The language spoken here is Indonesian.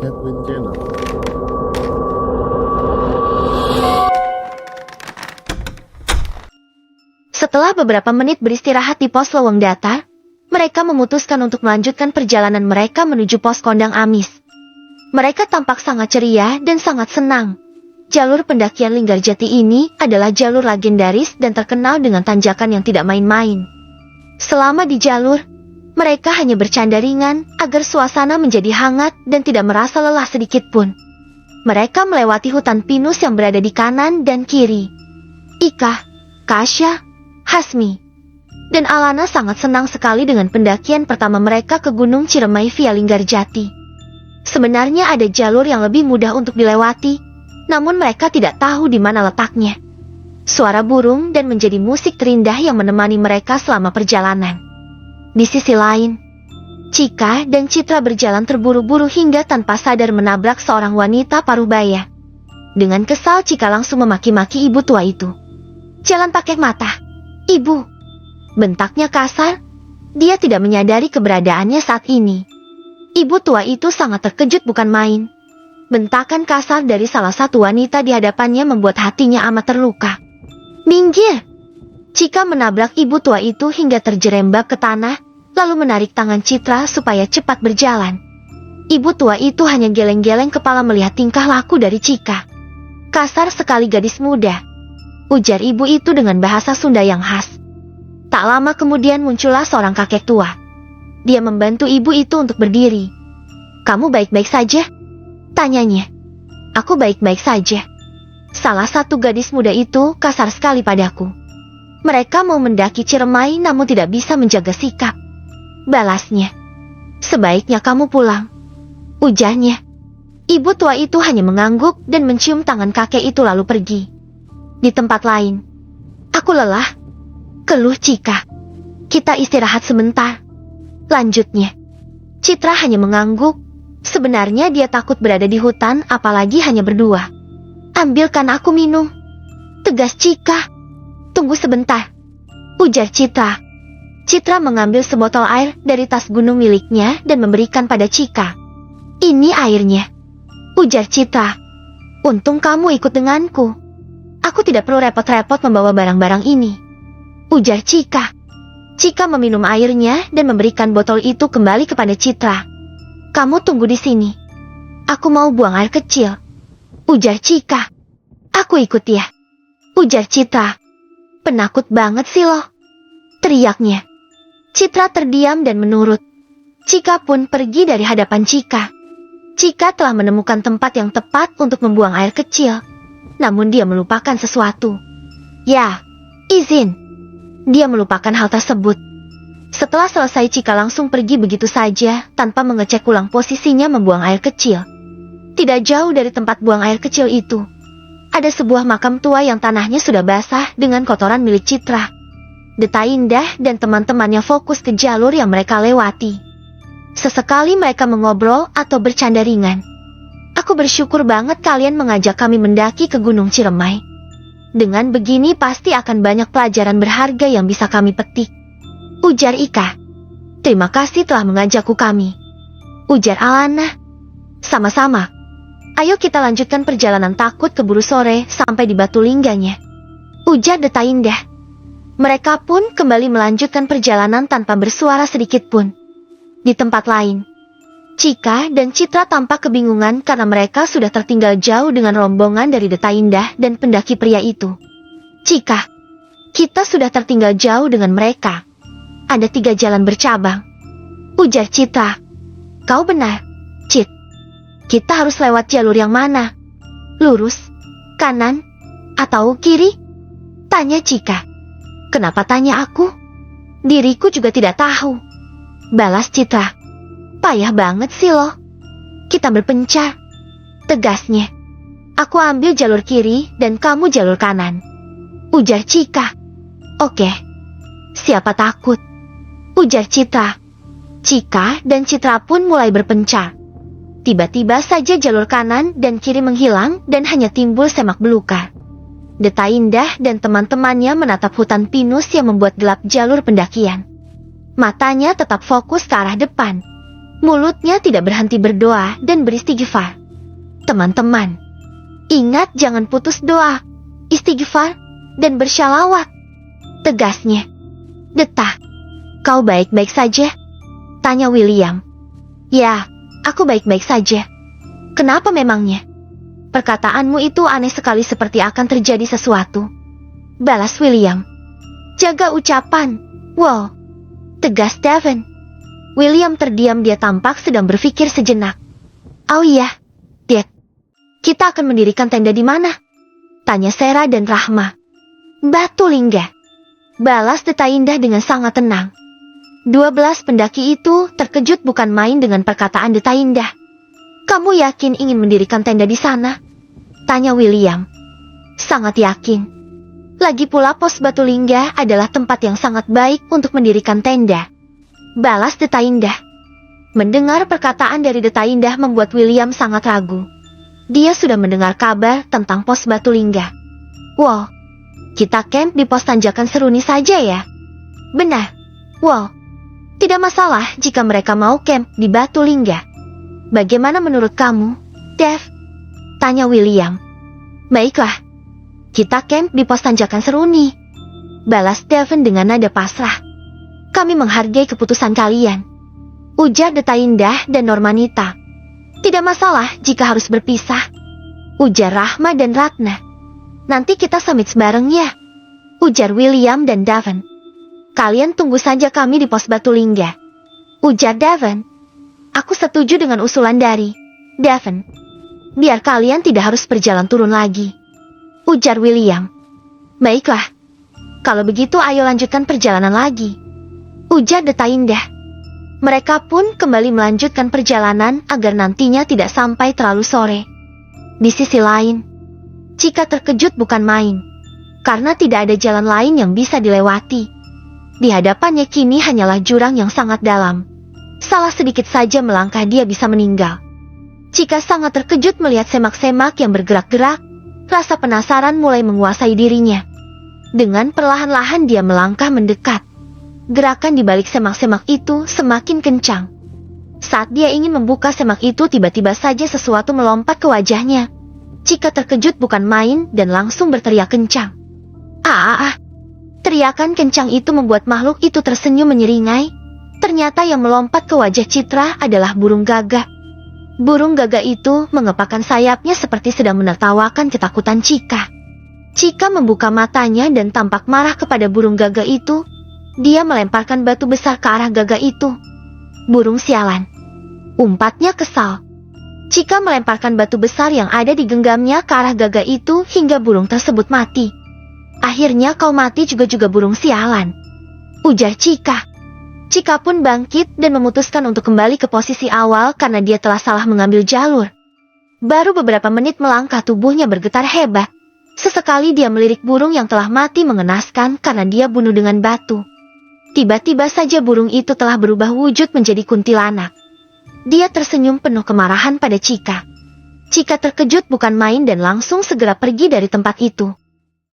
Edwin Channel. Setelah beberapa menit beristirahat di pos lowong datar, mereka memutuskan untuk melanjutkan perjalanan mereka menuju pos kondang Amis. Mereka tampak sangat ceria dan sangat senang. Jalur pendakian Linggarjati ini adalah jalur legendaris dan terkenal dengan tanjakan yang tidak main-main. Selama di jalur, mereka hanya bercanda ringan agar suasana menjadi hangat dan tidak merasa lelah sedikit pun. Mereka melewati hutan pinus yang berada di kanan dan kiri. Ika, Kasya, Hasmi, dan Alana sangat senang sekali dengan pendakian pertama mereka ke Gunung Ciremai via Linggarjati. Sebenarnya ada jalur yang lebih mudah untuk dilewati, namun mereka tidak tahu di mana letaknya. Suara burung dan menjadi musik terindah yang menemani mereka selama perjalanan. Di sisi lain, Chika dan Citra berjalan terburu-buru hingga tanpa sadar menabrak seorang wanita parubaya. Dengan kesal Chika langsung memaki-maki ibu tua itu. "Jalan pakai mata, ibu!" Bentaknya kasar. Dia tidak menyadari keberadaannya saat ini. Ibu tua itu sangat terkejut bukan main. Bentakan kasar dari salah satu wanita di hadapannya membuat hatinya amat terluka. "Minggir!" Chika menabrak ibu tua itu hingga terjerembab ke tanah, lalu menarik tangan Citra supaya cepat berjalan. Ibu tua itu hanya geleng-geleng kepala melihat tingkah laku dari Chika. "Kasar sekali gadis muda," ujar ibu itu dengan bahasa Sunda yang khas. Tak lama kemudian muncullah seorang kakek tua. Dia membantu ibu itu untuk berdiri. "Kamu baik-baik saja?" tanyanya. "Aku baik-baik saja." Salah satu gadis muda itu kasar sekali padaku. "Mereka mau mendaki Ciremai namun tidak bisa menjaga sikap," balasnya. "Sebaiknya kamu pulang," ujarnya. Ibu tua itu hanya mengangguk dan mencium tangan kakek itu lalu pergi. Di tempat lain, "Aku lelah," keluh Chika. "Kita istirahat sebentar," lanjutnya. Citra hanya mengangguk. Sebenarnya dia takut berada di hutan apalagi hanya berdua. "Ambilkan aku minum," tegas Chika. "Tunggu sebentar," ujar Citra. Citra mengambil sebotol air dari tas gunung miliknya dan memberikan pada Chika. "Ini airnya," ujar Citra. "Untung kamu ikut denganku. Aku tidak perlu repot-repot membawa barang-barang ini," ujar Chika. Chika meminum airnya dan memberikan botol itu kembali kepada Citra. "Kamu tunggu di sini. Aku mau buang air kecil," ujar Chika. "Aku ikut ya," ujar Citra. "Penakut banget sih lo," teriaknya. Citra terdiam dan menurut. Chika pun pergi dari hadapan Chika. Chika telah menemukan tempat yang tepat untuk membuang air kecil. Namun dia melupakan sesuatu. "Ya, izin." Dia melupakan hal tersebut. Setelah selesai Chika langsung pergi begitu saja tanpa mengecek ulang posisinya membuang air kecil. Tidak jauh dari tempat buang air kecil itu, ada sebuah makam tua yang tanahnya sudah basah dengan kotoran milik Citra. Deta Indah dan teman-temannya fokus ke jalur yang mereka lewati. Sesekali mereka mengobrol atau bercanda ringan. "Aku bersyukur banget kalian mengajak kami mendaki ke Gunung Ciremai. Dengan begini pasti akan banyak pelajaran berharga yang bisa kami petik," ujar Ika. "Terima kasih telah mengajakku kami," ujar Alana. "Sama-sama. Ayo kita lanjutkan perjalanan, takut keburu sore sampai di Batu Lingganya," ujar Deta Indah. Mereka pun kembali melanjutkan perjalanan tanpa bersuara sedikit pun. Di tempat lain, Chika dan Citra tampak kebingungan karena mereka sudah tertinggal jauh dengan rombongan dari Deta Indah dan pendaki pria itu. "Chika, kita sudah tertinggal jauh dengan mereka. Ada 3 jalan bercabang," ujar Citra. "Kau benar, Cit. Kita harus lewat jalur yang mana? Lurus, kanan, atau kiri?" tanya Chika. "Kenapa tanya aku? Diriku juga tidak tahu," balas Citra. "Payah banget sih lo. Kita berpencar," tegasnya. "Aku ambil jalur kiri dan kamu jalur kanan," ujar Chika. "Oke. Siapa takut?" ujar Citra. Chika dan Citra pun mulai berpencar. Tiba-tiba saja jalur kanan dan kiri menghilang dan hanya timbul semak belukar. Deta Indah dan teman-temannya menatap hutan pinus yang membuat gelap jalur pendakian. Matanya tetap fokus ke arah depan. Mulutnya tidak berhenti berdoa dan beristighfar. Teman-teman, ingat jangan putus doa, istighfar, dan bersyalawat. Tegasnya. Detah. Kau baik-baik saja? Tanya William. Ya, aku baik-baik saja. Kenapa memangnya? Perkataanmu itu aneh sekali seperti akan terjadi sesuatu. Balas William. Jaga ucapan. Wow. Tegas Devon. William terdiam, dia tampak sedang berpikir sejenak. Oh iya, Dad. Kita akan mendirikan tenda di mana? Tanya Sarah dan Rahma. Batu Lingga. Balas Deta Indah dengan sangat tenang. 12 pendaki itu terkejut bukan main dengan perkataan Deta Indah. Kamu yakin ingin mendirikan tenda di sana? Tanya William. Sangat yakin. Lagi pula pos Batu Lingga adalah tempat yang sangat baik untuk mendirikan tenda. Balas Deta Indah. Mendengar perkataan dari Deta Indah membuat William sangat ragu. Dia sudah mendengar kabar tentang pos Batu Lingga. Wow, kita camp di pos Tanjakan Seruni saja ya? Benar. Wow, tidak masalah jika mereka mau camp di Batu Lingga. Bagaimana menurut kamu, Dev? Tanya William. Baiklah, kita camp di pos Tanjakan Seruni. Balas Devon dengan nada pasrah. Kami menghargai keputusan kalian. Ujar Deta Indah dan Normanita. Tidak masalah jika harus berpisah. Ujar Rahma dan Ratna. Nanti kita summit bareng ya. Ujar William dan Devon. Kalian tunggu saja kami di pos Batu Lingga. Ujar Devon. Aku setuju dengan usulan dari Devon. Biar kalian tidak harus berjalan turun lagi. Ujar William. Baiklah. Kalau begitu ayo lanjutkan perjalanan lagi. Ujar Deta Indah. Mereka pun kembali melanjutkan perjalanan agar nantinya tidak sampai terlalu sore. Di sisi lain, Cika terkejut bukan main, karena tidak ada jalan lain yang bisa dilewati. Di hadapannya kini hanyalah jurang yang sangat dalam. Salah sedikit saja melangkah dia bisa meninggal. Cika sangat terkejut melihat semak-semak yang bergerak-gerak. Rasa penasaran mulai menguasai dirinya. Dengan perlahan-lahan dia melangkah mendekat. Gerakan di balik semak-semak itu semakin kencang. Saat dia ingin membuka semak itu, tiba-tiba saja sesuatu melompat ke wajahnya. Cika terkejut bukan main dan langsung berteriak kencang. Teriakan kencang itu membuat makhluk itu tersenyum menyeringai. Ternyata yang melompat ke wajah Citra adalah burung gagak. Burung gagak itu mengepakkan sayapnya seperti sedang menertawakan ketakutan Cika. Cika membuka matanya dan tampak marah kepada burung gagak itu. Dia melemparkan batu besar ke arah gagak itu. Burung sialan. Umpatnya kesal. Cika melemparkan batu besar yang ada di genggamnya ke arah gagak itu hingga burung tersebut mati. Akhirnya kau mati juga burung sialan. Ujar Cika. Cika pun bangkit dan memutuskan untuk kembali ke posisi awal karena dia telah salah mengambil jalur. Baru beberapa menit melangkah tubuhnya bergetar hebat. Sesekali dia melirik burung yang telah mati mengenaskan karena dia bunuh dengan batu. Tiba-tiba saja burung itu telah berubah wujud menjadi kuntilanak. Dia tersenyum penuh kemarahan pada Cika. Cika terkejut bukan main dan langsung segera pergi dari tempat itu.